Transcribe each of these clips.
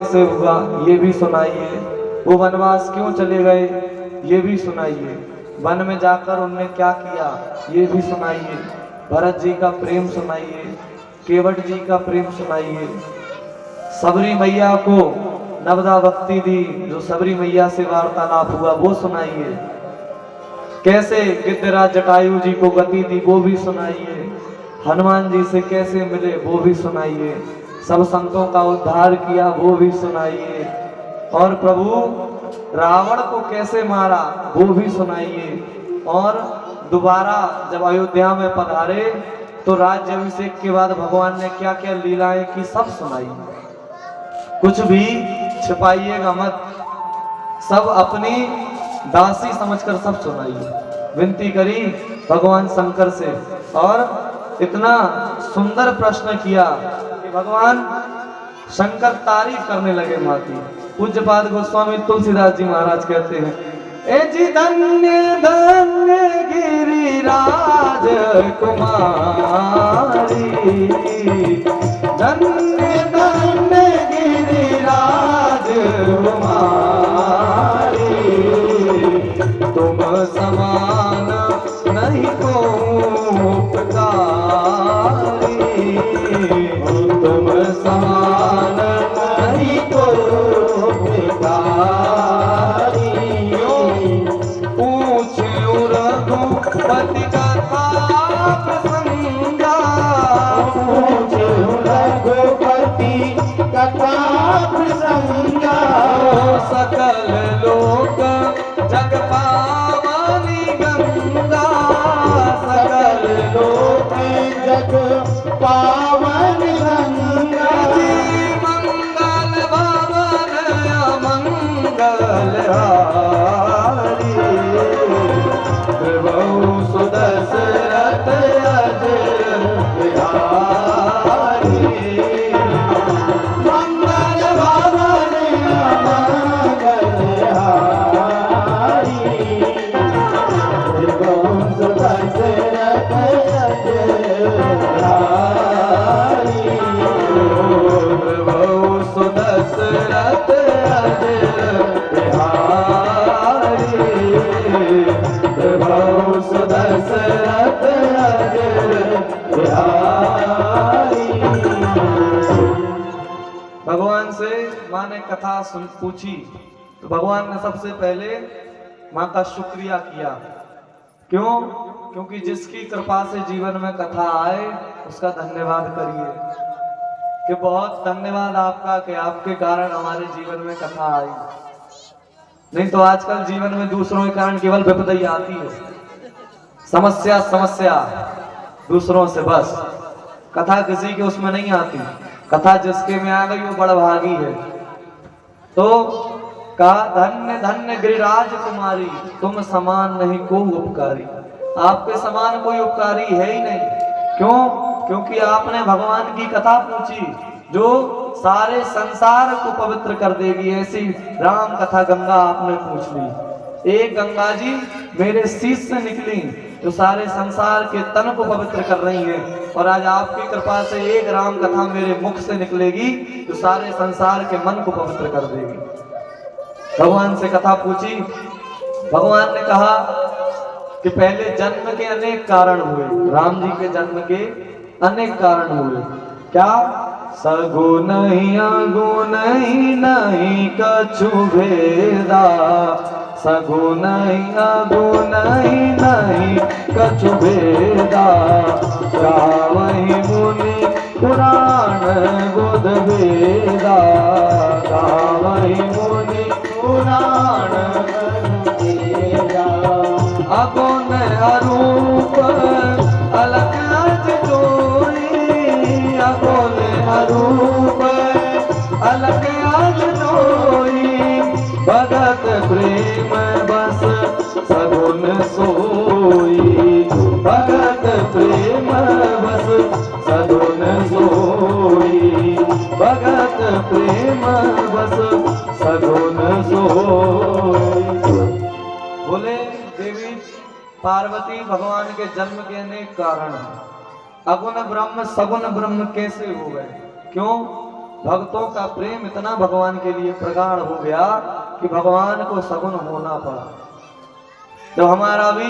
से हुआ ये भी सुनाइए, वो वनवास क्यों चले गए ये भी सुनाइए, वन में जाकर उनने क्या किया ये भी सुनाइए, भरत जी का प्रेम सुनाइए, केवट जी का प्रेम सुनाइए, सबरी मैया को नवदा भक्ति दी जो सबरी मैया से वार्तालाप हुआ वो सुनाइए, कैसे गिद्धराज जटायु जी को गति दी वो भी सुनाइए, हनुमान जी से कैसे मिले वो भी सुनाइए, सब संतों का उद्धार किया वो भी सुनाइए, और प्रभु रावण को कैसे मारा वो भी सुनाइए, और दोबारा जब अयोध्या में पधारे तो राज्याभिषेक के बाद भगवान ने क्या क्या लीलाएं की सब सुनाई। कुछ भी छिपाइएगा मत, सब अपनी दासी समझकर सब सुनाइए। विनती करी भगवान शंकर से और इतना सुंदर प्रश्न किया कि भगवान शंकर तारीफ करने लगे माँ की। पूज्यपाद गोस्वामी तुलसीदास जी महाराज कहते हैं, ए जी धन्य धन्य गिरिराज कुमारी, धन्य धन्य गिरिराज कुमारी, तुम समान नहीं को उपकारी, तुम समान नहीं को उपकारी, पूछो रघुपति कथा प्रसंगा, पूछो रघुपति कथा प्रसंगा, सकल लोक जग पावनी गंगा, सकल लोक जग पावन गंगा, मंगल भवन मंगल हारी, प्रभु सुदशरथ अजर बिहारी, मंगल भवन मंगल हारी, प्रभु दशरथ अजर बिहारी, प्रभु सुदशरथ अजर बिहारी, प्रभु सुदशरथ अजर बिहारी। भगवान से माँ ने कथा सुन पूछी तो भगवान ने सबसे पहले माँ का शुक्रिया किया। क्यों? क्योंकि जिसकी कृपा से जीवन में कथा आए उसका धन्यवाद करिए कि बहुत धन्यवाद आपका कि आपके कारण हमारे जीवन में कथा आई। नहीं तो आजकल जीवन में दूसरों के कारण केवल विपदा आती है, समस्या समस्या दूसरों से, बस कथा किसी के उसमें नहीं आती। कथा जिसके में आ गई वो बड़ा भागी है। तो कहा धन्य धन्य गिरिराज कुमारी, तुम समान नहीं को उपकारी, आपके समान कोई उपकारी है ही नहीं। क्यों? क्योंकि आपने भगवान की कथा पूछी जो सारे संसार को पवित्र कर देगी, ऐसी राम कथा गंगा आपने पूछ ली। एक गंगा जी मेरे शीश से निकली जो सारे संसार के तन को पवित्र कर रही है, और आज आपकी कृपा से एक राम कथा मेरे मुख से निकलेगी जो सारे संसार के मन को पवित्र कर देगी। भगवान से कथा पूछी, भगवान ने कहा कि पहले जन्म के अनेक कारण हुए, राम जी के जन्म के अनेक कारण हुए। क्या? सगुन अगुन नहीं कछु भेदा, सगुन अगुन नहीं कछु भेदा, गावहि मुनि पुराण बुध वेदा, गावहि मुनि पुराण बुध वेदा, अगुन अरूप अलग अज जोई, अगुन अरूप अलग अज जोई, भगत प्रेम बस सगुन सोई, भगत प्रेम बस सगुन सोई, भगत प्रेम बस सगुन सोई। बोले देवी पार्वती भगवान के जन्म के अनेक कारण हैं। अगुण ब्रह्म सगुण ब्रह्म कैसे हो गए? क्यों? भक्तों का प्रेम इतना भगवान के लिए प्रगाढ़ हो गया कि भगवान को सगुन होना पड़ा। जब हमारा भी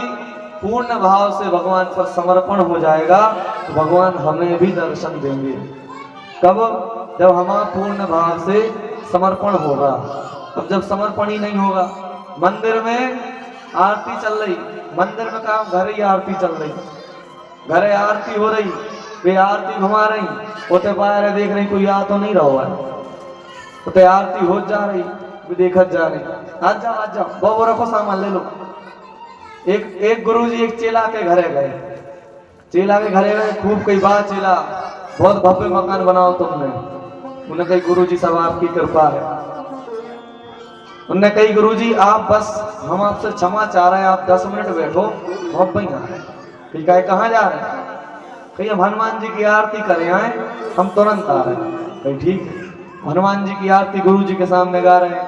पूर्ण भाव से भगवान पर समर्पण हो जाएगा तो भगवान हमें भी दर्शन देंगे। कब? जब हमारा पूर्ण भाव से समर्पण होगा। अब जब समर्पण ही नहीं होगा, मंदिर में आरती चल रही, मंदिर में काम, घर ही आरती चल रही, घरे आरती हो रही, वे आरती घुमा रही, उते बाहर देख रही कोई आ तो नहीं रहा है, उते आरती हो जा रही, भी देखत जा रही। आज जाओ बाबू रखो सामान ले लो। एक गुरुजी एक चेला के घरे गए, चेला के घरे गए, खूब कई बात चेला बहुत भव्य मकान बनाओ तुमने। उन्हें कही गुरुजी सब आपकी कृपा है। उन्हें कही गुरुजी आप बस हम आपसे क्षमा चाह रहे हैं, आप 10 मिनट बैठो, बहुत बढ़िया है। ठीक है, कहाँ जा रहे हैं? कहीं हम हनुमान जी की आरती करें आए, हम तुरंत आ रहे हैं। कहीं ठीक है, हनुमान जी की आरती गुरु जी के सामने गा रहे हैं।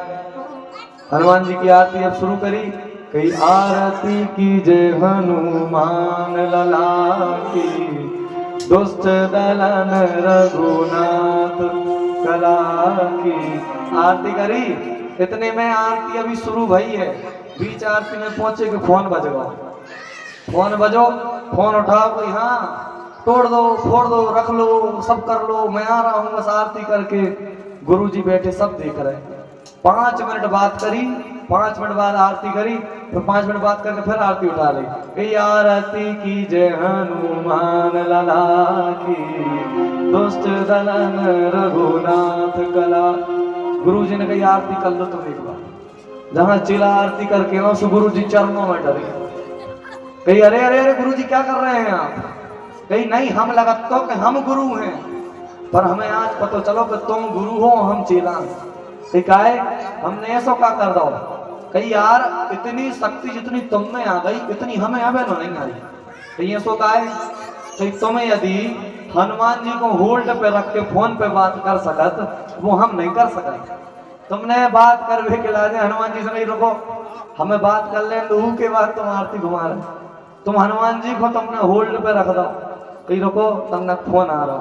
हनुमान जी की आरती अब शुरू करी, कहीं आरती की जय हनुमान लला की, दुष्ट दलन रघुनाथ कला की। आरती करी, इतने में आरती अभी शुरू भई है, बीच आरती में पहुंचे कि फोन बज गया। फोन बजो, फोन उठाओ, कोई हाँ तोड़ दो, फोड़ दो, रख लो, सब कर लो, मैं आ रहा हूँ बस आरती करके। गुरुजी बैठे सब देख रहे हैं। 5 मिनट बात करी, 5 मिनट बाद आरती करी, फिर 5 मिनट बात करके फिर आरती उठा ली, कही आरती की जय हनुमान लला की, दुष्ट दलन रघुनाथ कला। गुरुजी ने कही आरती कर लो तुम एक बार। जहां चेला आरती करके ना सो गुरुजी चरणों में डरे, कही अरे अरे अरे गुरुजी क्या कर रहे हैं आप? कही नहीं, हम लगत तो कि हम गुरु हैं, पर हमें आज पता चलो कि तुम गुरु हो, हम चेला। ठीक है, हमने ऐसा क्या कर दो? कही यार इतनी शक्ति जितनी तुम में आ गई इतनी हमें अबे नहीं आई। कही ऐसा का है? कही तुम्हें यदि हनुमान जी को होल्ड पे रख के फोन पे बात कर सकत, वो हम नहीं कर सकते। तुमने बात कर भी के लाजे हनुमान जी से नहीं, रुको हमें बात कर ले, तो के बाद तुम आरती घुमा रहे, तुम हनुमान जी को तुमने होल्ड पे रख दो। कहीं रुको, तुमने फोन आ रहा,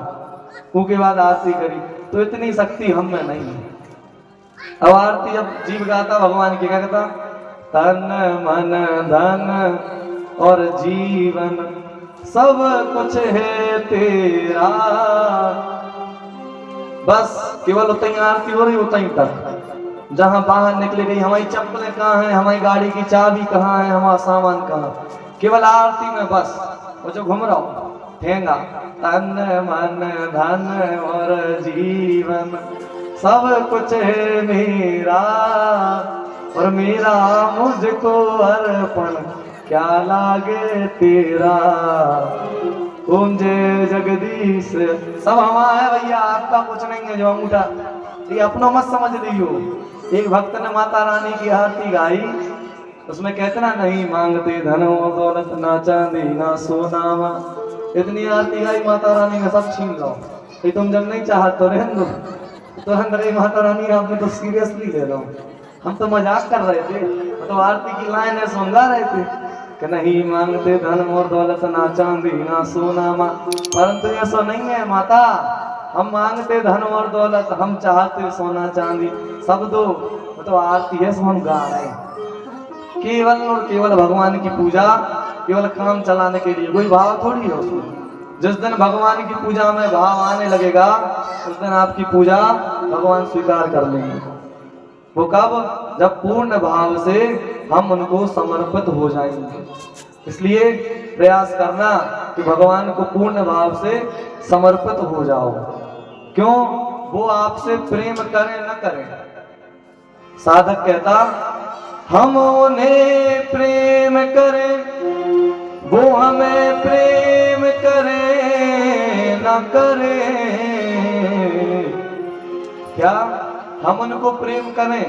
उसके बाद आरती करी, तो इतनी शक्ति हम में नहीं है। अब आरती जब जीव गाता भगवान की, क्या कहता? तन मन धन और जीवन सब कुछ है तेरा, बस केवल उतनी आरती हो रही, उतनी तक। जहां बाहर निकले गई हमारी चप्पलें कहाँ हैं, हमारी गाड़ी की चाबी कहाँ है, हमारा सामान कहाँ, केवल आरती में बस। वो जो घूम रहा हो ठेंगा, तन मन धन और जीवन सब कुछ है मेरा, और मेरा मुझको अर्पण क्या लागे तेरा। ओम जय जगदीश। सब हमारा है भैया, आपका कुछ नहीं है। जो अंगूठा ये अपना मत समझ लियो। एक भक्त ने माता रानी की आरती गाई, उसमें कहते ना, नहीं मांगते धन और दौलत, ना चांदी ना सोना, इतनी आरती गाई माता रानी ने सब छीन लो। ये तुम जब नहीं चाहत तो रहने दो, तो अंदर माता रानी आपने तो सीरियसली ले लो। हम तो मजाक कर रहे थे, तो आरती की लाइन है सुनगा रहे थे कि नहीं मांगते धन और दौलत, ना चांदी ना सोना, परंतु ऐसा नहीं है माता, हम मांगते धन और दौलत, हम चाहते सोना चांदी सब दो। तो आरती है, हम गा रहे हैं केवल और केवल भगवान की पूजा, केवल काम चलाने के लिए, कोई भाव थोड़ी है उसमें। जिस दिन भगवान की पूजा में भाव आने लगेगा, उस दिन आपकी पूजा भगवान स्वीकार कर लेंगे। वो कब? जब पूर्ण भाव से हम उनको समर्पित हो जाएंगे। इसलिए प्रयास करना कि भगवान को पूर्ण भाव से समर्पित हो जाओ। क्यों? वो आपसे प्रेम करें न करें। साधक कहता, हम उन्हें प्रेम करें, वो हमें प्रेम करें न करें। क्या? हम उनको प्रेम करें,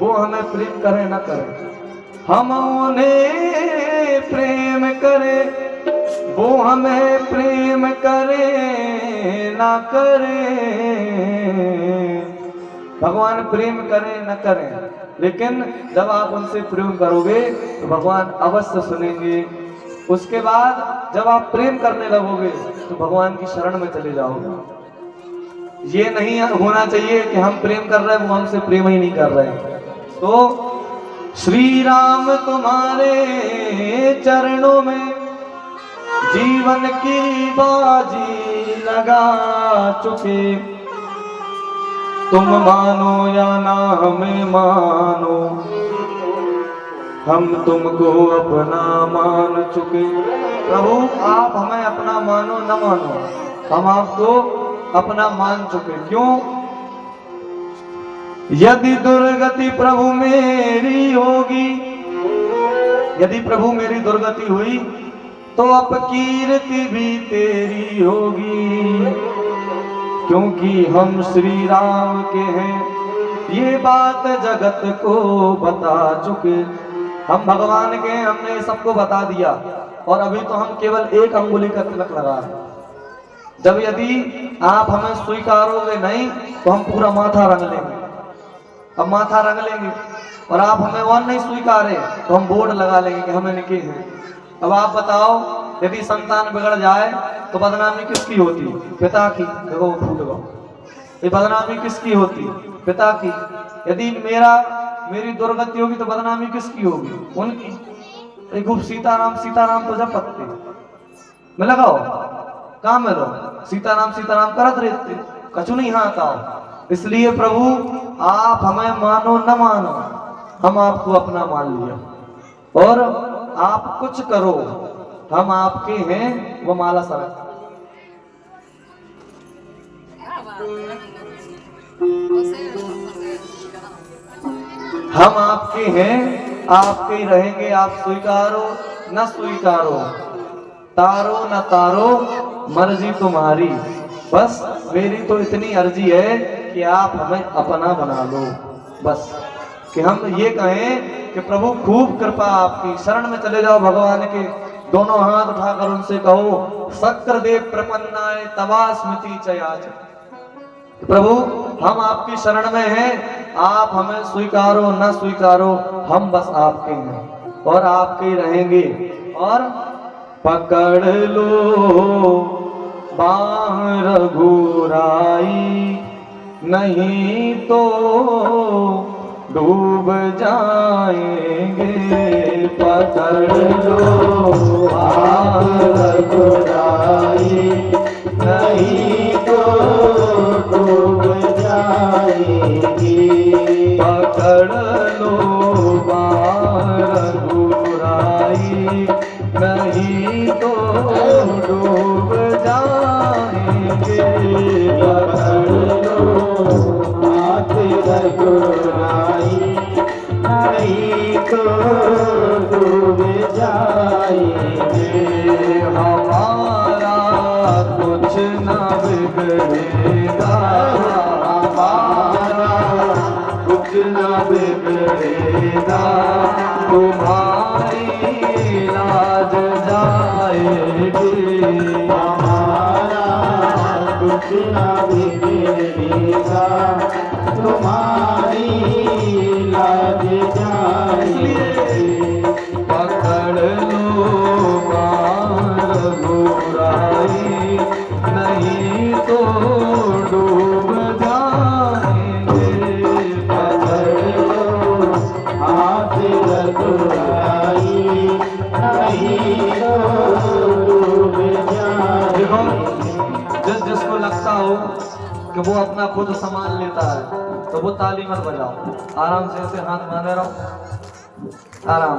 वो हमें प्रेम करें न करें। हम उन्हें प्रेम करें, वो हमें प्रेम करें न करें। भगवान प्रेम करें न करें, लेकिन जब आप उनसे प्रेम करोगे तो भगवान अवश्य सुनेंगे। उसके बाद जब आप प्रेम करने लगोगे तो भगवान की शरण में चले जाओगे। ये नहीं होना चाहिए कि हम प्रेम कर रहे हैं वो हमसे प्रेम ही नहीं कर रहे हैं। तो श्री राम तुम्हारे चरणों में जीवन की बाजी लगा चुके, तुम मानो या ना हमें मानो, हम तुमको अपना मान चुके। प्रभु आप हमें अपना मानो न मानो, हम आपको अपना मान चुके। क्यों? यदि दुर्गति प्रभु मेरी होगी, यदि प्रभु मेरी दुर्गति हुई तो अपकीर्ति भी तेरी होगी, क्योंकि हम श्री राम के हैं ये बात जगत को बता चुके। हम भगवान के हैं, हमने सबको बता दिया और अभी तो हम केवल एक अंगुली का तिलक लगा रहे। जब यदि आप हमें स्वीकारोगे नहीं तो हम पूरा माथा रंग लेंगे। अब माथा रंग लेंगे और आप हमें और नहीं स्वीकारे तो हम बोर्ड लगा लेंगे कि हमें निके हैं। अब आप बताओ, यदि संतान बिगड़ जाए तो बदनामी किसकी होती? पिता की। देखो वो फूट गया, ये बदनामी किसकी होती? पिता की। यदि मेरी दुर्गति होगी तो बदनामी किसकी होगी? उनकी। खूब सीताराम सीताराम तो जब पत्ते में लगाओ, काम में लो, सीताराम सीताराम करत रहते, कछु नहीं हाथ आओ। इसलिए प्रभु आप हमें मानो न मानो, हम आपको अपना मान लिया और आप कुछ करो, हम आपके हैं वो माला सरक। हम आपके हैं, आपके ही रहेंगे, आप स्वीकारो न स्वीकारो, तारो न तारो मर्जी तुम्हारी। बस मेरी तो इतनी अर्जी है कि आप हमें अपना बना लो, बस कि हम ये कहें कि प्रभु खूब कृपा आपकी, शरण में चले जाओ भगवान के, दोनों हाथ उठाकर उनसे कहो शक्र देव प्रपन्नाय तवा स्मृति चयाच। प्रभु हम आपकी शरण में हैं, आप हमें स्वीकारो न स्वीकारो, हम बस आपके हैं और आपके ही रहेंगे। और पकड़ लो बाह रघुराई, नहीं तो डूब जाएंगे। पकड़ लो बाह रघुराई, नहीं तो डूब जाएंगे। पकड़ लो बाह रघुराई, नहीं तो डूब जाएंगे। पकड़ लो हाथ रघुराई, नहीं तो डूब जाएंगे। हमारा कुछ न बिगड़ेगा, हमारा कुछ न बिगड़ेगा, तुम्हारी लाज जाएगी। हमारा कुछ न बिगड़ेगा, तुम्हारी लाज जाएगी। पकड़ लो बाण रघुराई, नहीं तो डूब जाएंगे। पकड़ लो हाथ रघुराई, नहीं तो डूब जाएंगे। देखो जिसको लगता हो कि वो अपना खुद सामान लेता है तो वो ताली मत बजाओ, आराम से ऐसे हाथ बांधे रहो, आराम।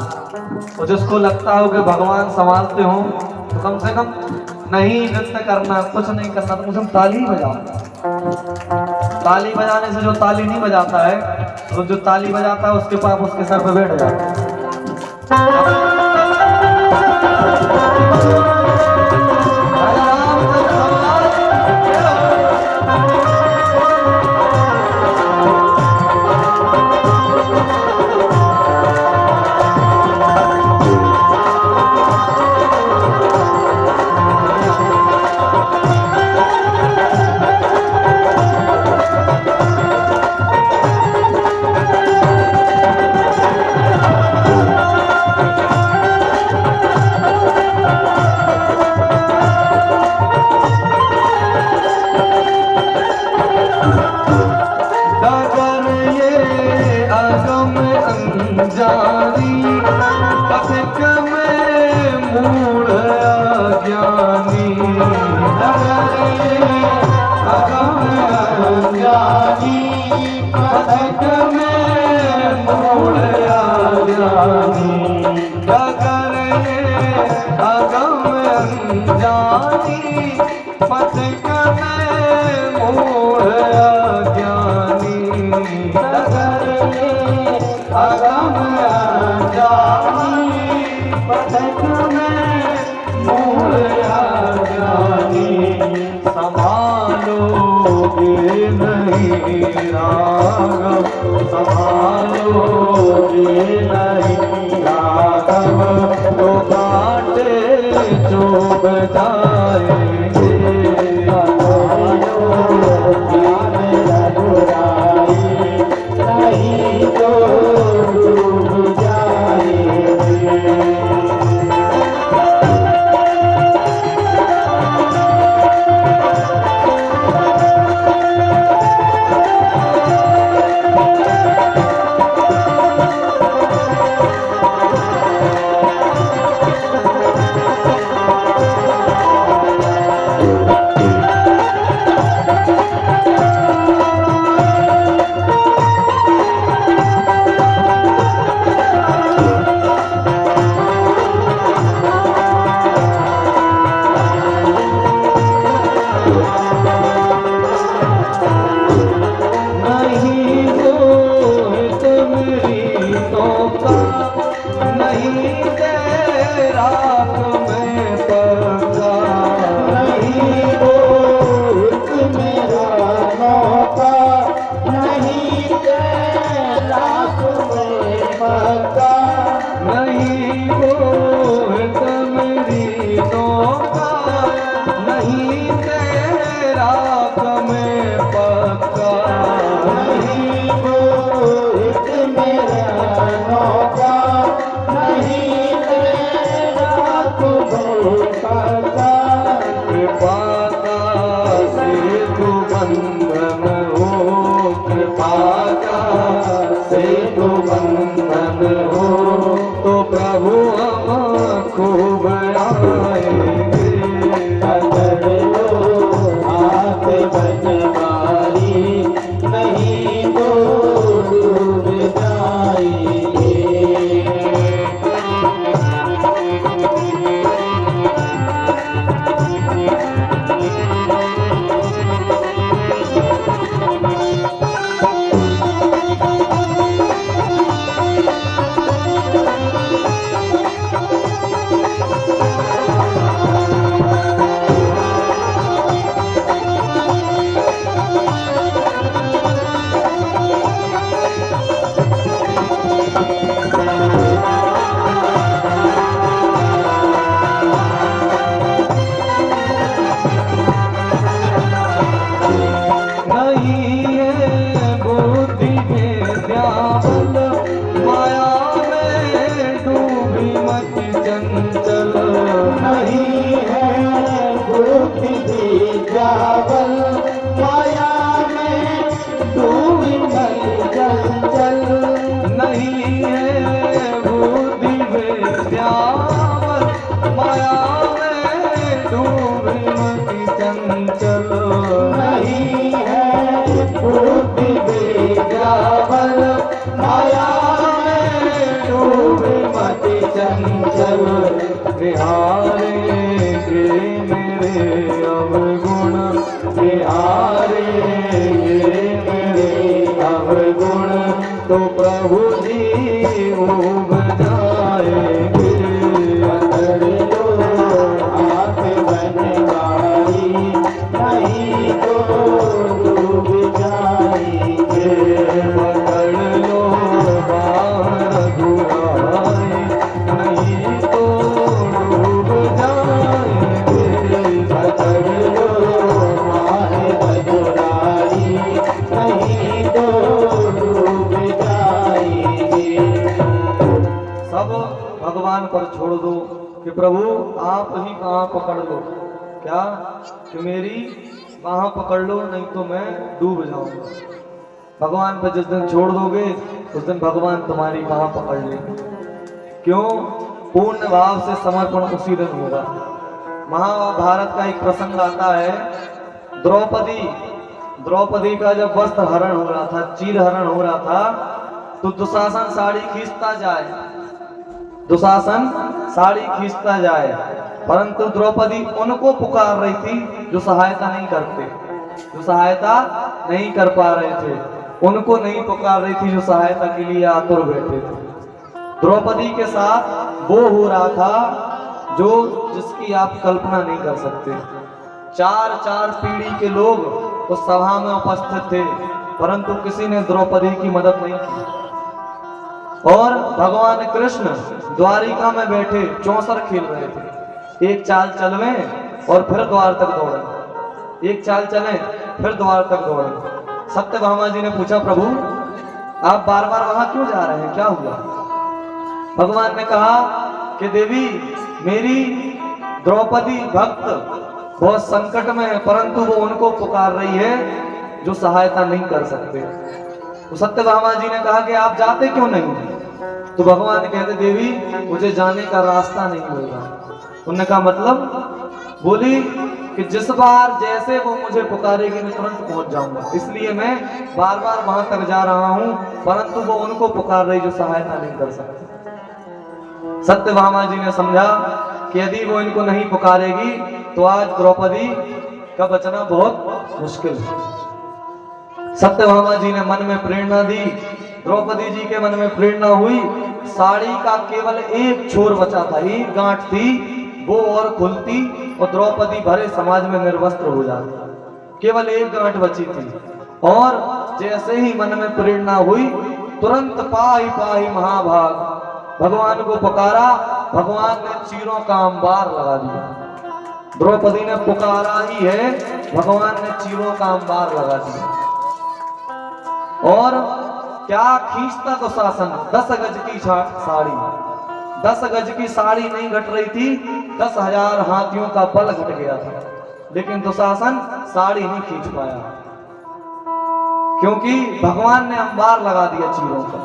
और जिसको लगता हो कि भगवान संभालते हो तो कम से कम नहीं नृत्य करना, कुछ नहीं करना, तो मुझे ताली ही बजाओ। ताली बजाने से जो ताली नहीं बजाता है, तो जो ताली बजाता है उसके पाप उसके सर पे बैठ जाता है। अगम अंजारी, पथिक में मूढ़ अज्ञानी। अगम अंजानी, पथिक में मूढ़ अज्ञानी। डगर अगम अंजानी, पथिक में मूढ़ अज्ञानी। डगर अगम अंजानी, पथिक में मूढ़ अज्ञानी। संभालोगे नहीं राघव, संभालोगे नहीं राघव, तो कांटे चुभ जाएंगे। नहीं तो डूब जाएंगे। नहीं मोहित मृतों का, नहीं तेरा तुम्हें पता। नहीं बोलत मेरा मौका, नहीं तेरा तुम्हें पता। नहीं मोहित मृतों का, नहीं तेरा तुम्हें पता। नहीं बोलत मेरा मौका, नहीं तेरा तुम्हें पता। कृपा का सेतु बंधन हो, कृपा का सेतु बंधन हो, तो प्रभु हम खूब आएंगे। पकड़ लो हाथ बनवारी, नहीं तो डूब जाएंगे। नहीं है बुद्धि विद्या बल, माया में डूबी मत चंचल। नहीं है बुद्धि विद्या बल, माया में डूबी मत चंचल। नहीं है बुद्धि विद्या बल, माया में डूबी मत चंचल। नहीं है बुद्धि विद्या बल, माया में डूबे मत चंचल। निहारेंगे मेरे अवगुण, निहारेंगे मेरे अवगुण, तो प्रभु जी उब जाएंगे। पकड़ लो हाथ बनवारी, नहीं तो डूब जाएंगे। पकड़ लो बाहर घुराए, नहीं तो डूब जाएंगे। पकड़ लो हाथ बनवारी, नहीं तो डूब जाएंगे। सब भगवान पर छोड़ दो कि प्रभु आप ही कहाँ पकड़ लो। क्या कि मेरी बाह पकड़ लो, नहीं तो मैं डूब जाऊंगा। भगवान पर जिस दिन छोड़ दोगे उस दिन भगवान तुम्हारी बाह पकड़ लेंगे। क्यों? पूर्ण भाव से समर्पण उसी दिन होगा। महाभारत का एक प्रसंग आता है, द्रौपदी का जब वस्त्र हरण हो रहा था, चीर हरण हो रहा था, तो दुशासन साड़ी खींचता जाए, परंतु द्रौपदी उनको पुकार रही थी जो सहायता नहीं कर पा रहे थे, उनको नहीं पुकार रही थी जो सहायता के लिए आतुर बैठे थे। द्रौपदी के साथ वो हो रहा था जो जिसकी आप कल्पना नहीं कर सकते। 4 पीढ़ी के लोग उस सभा में उपस्थित थे, परंतु किसी ने द्रौपदी की मदद नहीं की। और भगवान कृष्ण द्वारिका में बैठे चौसर खेल रहे थे। एक चाल चलवे और फिर द्वार तक दौड़े, एक चाल चले फिर द्वार तक दौड़े। सत्यभामा जी ने पूछा, प्रभु आप बार बार वहां क्यों जा रहे हैं, क्या हुआ? भगवान ने कहा कि देवी, मेरी द्रौपदी भक्त बहुत संकट में है, परंतु वो उनको पुकार रही है जो सहायता नहीं कर सकते। तो सत्यभामा जी ने कहा कि आप जाते क्यों नहीं? तो भगवान कहते, देवी मुझे जाने का रास्ता नहीं मिल रहा। उन्होंने कहा मतलब? बोली कि जिस बार जैसे वो मुझे पुकारेगी मैं तुरंत पहुंच जाऊंगा, इसलिए मैं बार बार वहां तक जा रहा हूं, परंतु वो उनको पुकार रही जो सहायता नहीं कर सकते। सत्यभामा जी ने समझा कि यदि वो इनको नहीं पुकारेगी तो आज द्रौपदी का बचना बहुत मुश्किल है। सत्यभामा जी ने मन में प्रेरणा दी, द्रौपदी जी के मन में प्रेरणा हुई। साड़ी का केवल एक छोर बचा था, एक गांठ थी, वो और खुलती और द्रौपदी भरे समाज में निर्वस्त्र हो जाती। केवल एक गांठ बची थी। और जैसे ही मन में प्रेरणा हुई, तुरंत पाही महाभाग भगवान को पुकारा। भगवान ने चीरों का अंबार लगा दिया। द्रौपदी ने पुकारा ही है, भगवान ने चीरों का अंबार लगा दिया। और क्या खींचता तो शासन, 10 गज की साड़ी, 10 गज की साड़ी नहीं घट रही थी, 10,000 हाथियों का बल घट गया था, लेकिन दुशासन साड़ी नहीं खींच पाया, क्योंकि भगवान ने अंबार लगा दिया चीरों का।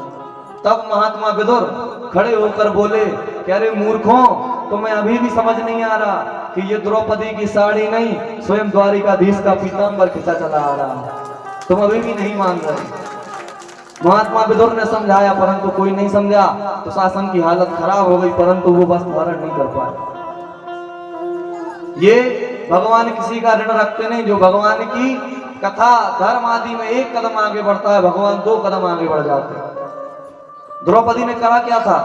तब महात्मा विदुर खड़े होकर बोले कि अरे मूर्खों, तुम्हें अभी भी समझ नहीं आ रहा कि ये द्रौपदी की साड़ी नहीं, स्वयं द्वारिकाधीश का पीतांबर खिंचा चला आ रहा है, तुम अभी भी नहीं मान रहे। महात्मा विदुर ने समझाया, परंतु कोई नहीं समझा, तो शासन की हालत खराब हो गई, परंतु वो वस्त्र धारण नहीं कर पाए। ये भगवान किसी का ऋण रखते नहीं। जो भगवान की कथा धर्म आदि में एक कदम आगे बढ़ता है, भगवान 2 कदम आगे बढ़ जाते हैं। द्रौपदी ने कहा क्या था?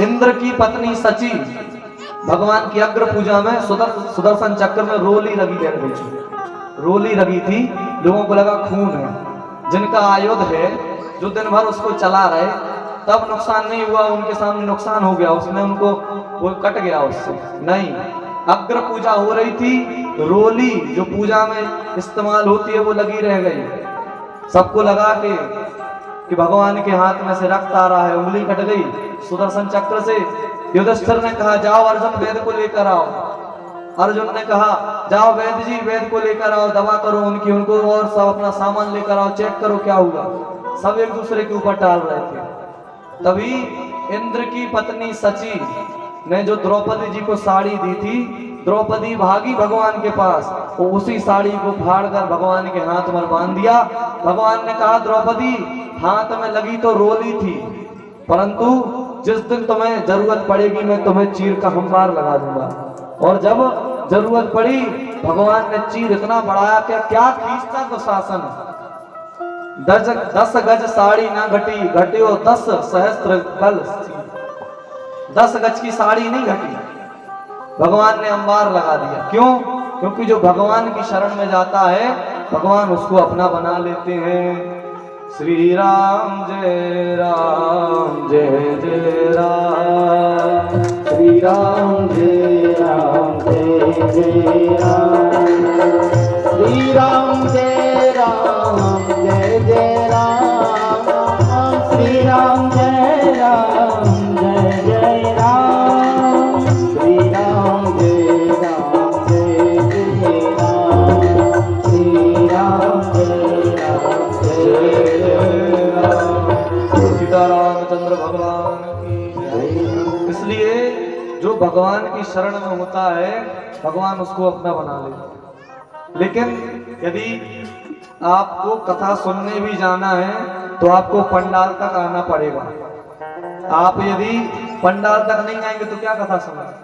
इंद्र की पत्नी सची भगवान की अग्र पूजा में सुदर्शन चक्र में रोली लगी थी। लोगों को लगा खून है, जिनका आयुध है, जो दिन भर उसको चला रहे, तब नुकसान नहीं हुआ, उनके सामने नुकसान हो गया, उसने उनको वो कट गया उससे। नहीं, अग्र पूजा हो रही थी, रोली जो पूजा में इस्तेमाल होती है वो लगी रह गई। सबको लगा कि भगवान के हाथ में से रक्त आ रहा है, उंगली कट गई सुदर्शन चक्र से। युधिष्ठिर ने कहा जाओ अर्जुन वेद को लेकर आओ। अर्जुन ने कहा जाओ वैद्य जी वेद को लेकर आओ, दवा करो उनको और सब अपना सामान लेकर आओ, चेक करो क्या हुआ। सब एक दूसरे के ऊपर टाल रहे थे। तभी इंद्र की पत्नी सची ने जो द्रौपदी जी को साड़ी दी थी, द्रौपदी भागी भगवान के पास, वो उसी साड़ी को फाड़कर भगवान के हाथ में बांध दिया। भगवान ने कहा द्रौपदी हाथ में लगी तो रोली थी, परंतु जिस दिन तुम्हें जरूरत पड़ेगी मैं तुम्हें चीर का अंबार लगा दूंगा। और जब जरूरत पड़ी भगवान ने चीर इतना बढ़ाया कि क्या खींचता तो शासन। 10 गज साड़ी ना घटी, घटियो 10 सहस्त्र कल। 10 गज की साड़ी नहीं घटी, भगवान ने अंबार लगा दिया। क्यों? क्योंकि जो भगवान की शरण में जाता है भगवान उसको अपना बना लेते हैं। श्री राम जय राम जय जय राम, श्री राम जय राम जय जय राम, श्री राम जय राम जय जय राम, श्री राम जय राम जय जय राम, श्री राम जय राम जय जय राम, श्री राम जय राम जय जय राम, बोल भगवान की जय। इसलिए जो भगवान की शरण में होता है भगवान उसको अपना बना ले। लेकिन यदि आपको कथा सुनने भी जाना है तो आपको पंडाल तक आना पड़ेगा। आप यदि पंडाल तक नहीं आएंगे तो क्या कथा सुनेंगे।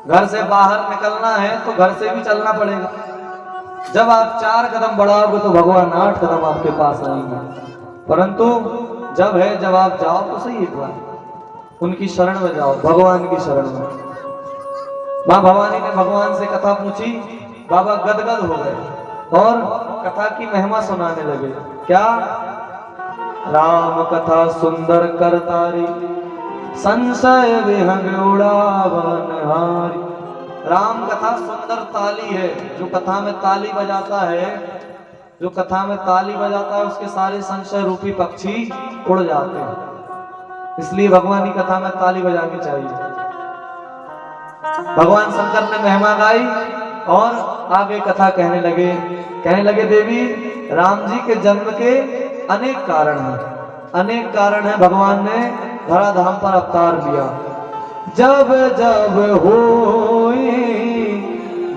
घर से बाहर निकलना है तो घर से भी चलना पड़ेगा। जब आप 4 कदम बढ़ाओगे तो भगवान 8 कदम आपके पास आएंगे। परंतु जब आप जाओ तो सही एक बार उनकी शरण में जाओ, भगवान की शरण में। मां भवानी ने भगवान से कथा पूछी, बाबा गदगद हो गए और कथा की महिमा सुनाने लगे। क्या? राम कथा सुंदर करतारी, संशय विहंग उड़ावन हारी। राम कथा सुंदर ताली है। जो कथा में ताली बजाता है, जो कथा में ताली बजाता है उसके सारे संशय रूपी पक्षी उड़ जाते हैं। इसलिए भगवान की कथा में ताली बजानी चाहिए। भगवान शंकर ने महिमा गाई और आगे कथा कहने लगे देवी राम जी के जन्म के अनेक कारण हैं। अनेक कारण है। भगवान ने धराधाम पर अवतार लिया। जब जब होई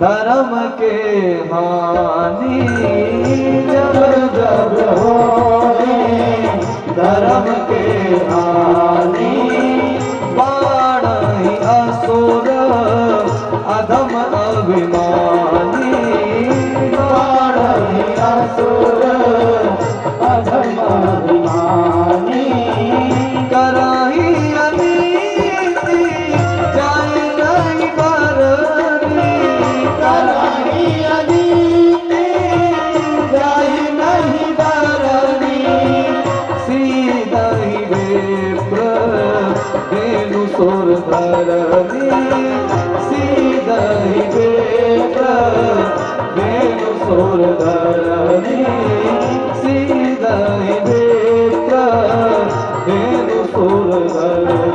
धर्म के हानि, जब जब होई धर्म के हानि, बाणहि असुर अधम अभिमानी, बाणहि असुर अधम अभिमानी, कराही अनीति जाय नहीं बरनी, कराही अनीति जाय नहीं बरनी, सीधहि विप्र धेनु सुर धरनी, सीधहि विप्र धेनु सुर धरनी, सीधहि विप्र धेनु सुर धरनी।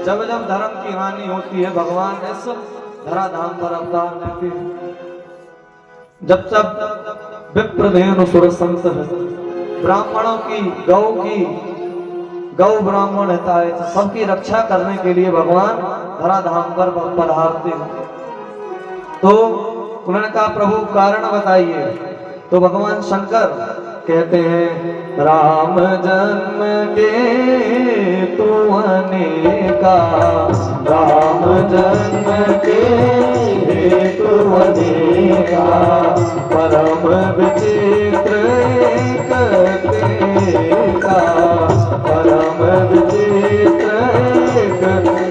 जब जब धर्म की हानि होती है भगवान इस धराधाम पर अवतार लेते हैं। जब जब विप्रधेनु सुर संत है, ब्राह्मणों की गौ ब्राह्मण रहता है, सबकी रक्षा करने के लिए भगवान धराधाम पर पधारते हैं। तो उन्होंने कहा प्रभु कारण बताइए। तो भगवान शंकर कहते हैं राम जन्म के तू अनेका, राम जन्म के हेतु अनेका, परम विचित्र एक तेका, परम विचित्र एक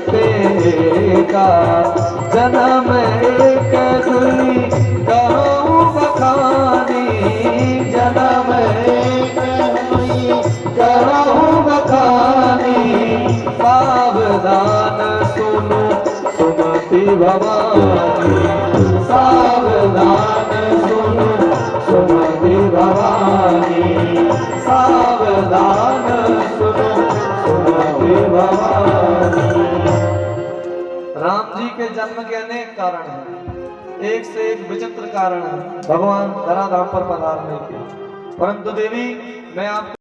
तेका, जन्म एक दुई कहूँ बखानी, जन्म एक हुई कहूँ बखानी, सावधान सुनो सुमति भवानी, सावधान सुनो सुमति भवानी, सावधान सुनो सुमति भवानी। राम जी के जन्म के अनेक कारण हैं, एक से एक विचित्र कारण है भगवान धराधाम पर पधारने के। परंतु देवी मैं आप